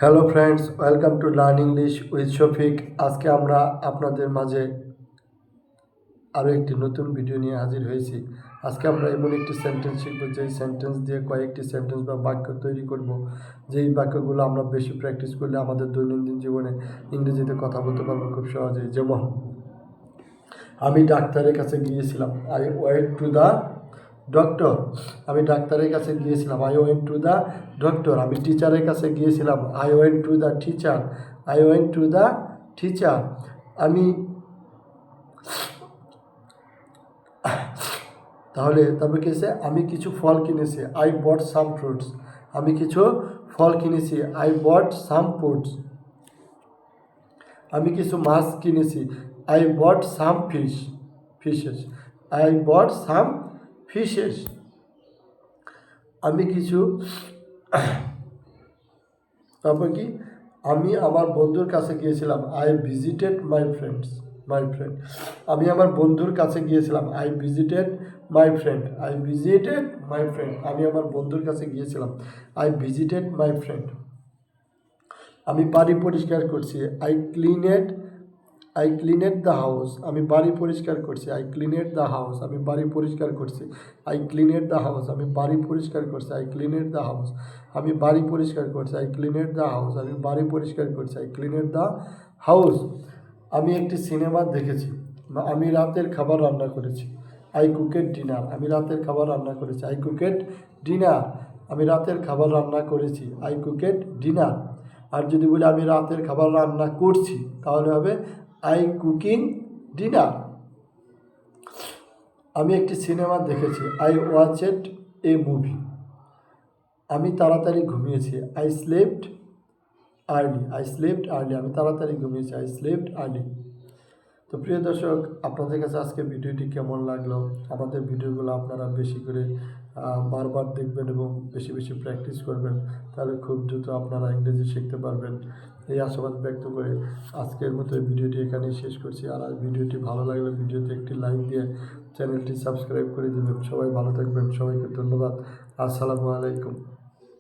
Hello friends, welcome to learn English with Shafiq. আজকে আমরা আপনাদের মাঝে আরও একটি নতুন ভিডিও নিয়ে হাজির হয়েছি। আজকে আমরা এমন একটি সেন্টেন্স শিখব, যেই সেন্টেন্স দিয়ে কয়েকটি সেন্টেন্স বা বাক্য তৈরি করব, যেই বাক্যগুলো আমরা বেশি প্র্যাকটিস করলে আমাদের দৈনন্দিন জীবনে ইংরেজিতে কথা বলতে পারবো খুব সহজেই। যেমন, আমি ডাক্তারের কাছে গিয়েছিলাম, I went to the doctor. আমি ডাক্তারের কাছে গিয়েছিলাম, I went to the doctor. আমি টিচারের কাছে গিয়েছিলাম, I went to the teacher. I went to the teacher. তারপর কি আছে, আমি কিছু ফল কিনেছি, আই বট সাম ফ্রুটস। আমি কিছু ফল কিনেছি, আই বট সাম ফ্রুটস। আমি কিছু মাছ কিনেছি, I bought some fishes. I bought some fishes. আমি কিছু তারপর কি, আমি আমার বন্ধুর কাছে গিয়েছিলাম, আই ভিজিটেড মাই ফ্রেন্ড। আমি আমার বন্ধুর কাছে গিয়েছিলাম, আই ভিজিটেড মাই ফ্রেন্ড। আমি আমার বন্ধুর কাছে গিয়েছিলাম, আই ভিজিটেড মাই ফ্রেন্ড। আমি বাড়ি পরিষ্কার করছি, আই ক্লিনেড দ্য হাউস। আমি বাড়ি পরিষ্কার করছি, আই ক্লিনেড দ্য হাউস। আমি বাড়ি পরিষ্কার করছি, আই ক্লিনেড দ্য হাউস। আমি বাড়ি পরিষ্কার করছি, আই ক্লিনেড দ্য হাউস। আমি বাড়ি পরিষ্কার করছি, আই ক্লিনেড দ্য হাউস। আমি বাড়ি পরিষ্কার করছি, আই ক্লিনেড দ্য হাউস। আমি একটি সিনেমা দেখেছি, আমি রাতের খাবার রান্না করেছি, আই কুকেড ডিনার। আমি রাতের খাবার রান্না করেছি, আই কুকেড ডিনার। আমি রাতের খাবার রান্না করেছি, আই কুকেড ডিনার। আর যদি বলি আমি রাতের খাবার রান্না করছি, তাহলে হবে আই কুকিং ডিনার। আমি একটি সিনেমা দেখেছি, আই ওয়াচেড এ মুভি। আমি তাড়াতাড়ি ঘুমিয়েছি, আই স্লেপ্ট আর্লি। আমি তাড়াতাড়ি ঘুমিয়েছি, আই স্লেপ্ট আর্লি। তো প্রিয় দর্শক, আপনাদের কাছে আজকে ভিডিওটি কেমন লাগলো? আমাদের ভিডিওগুলো আপনারা বেশি করে বারবার দেখবেন এবং বেশি বেশি প্র্যাকটিস করবেন, তাহলে খুব দ্রুত আপনারা ইংরেজি শিখতে পারবেন। এই আশাবাদ ব্যক্ত করে আজকের মতো এই ভিডিওটি এখানেই শেষ করছি। আর ভিডিওটি ভালো লাগলে ভিডিওতে একটি লাইক দিয়ে চ্যানেলটি সাবস্ক্রাইব করে দেবেন। সবাই ভালো থাকবেন, সবাইকে ধন্যবাদ। আসসালামু আলাইকুম।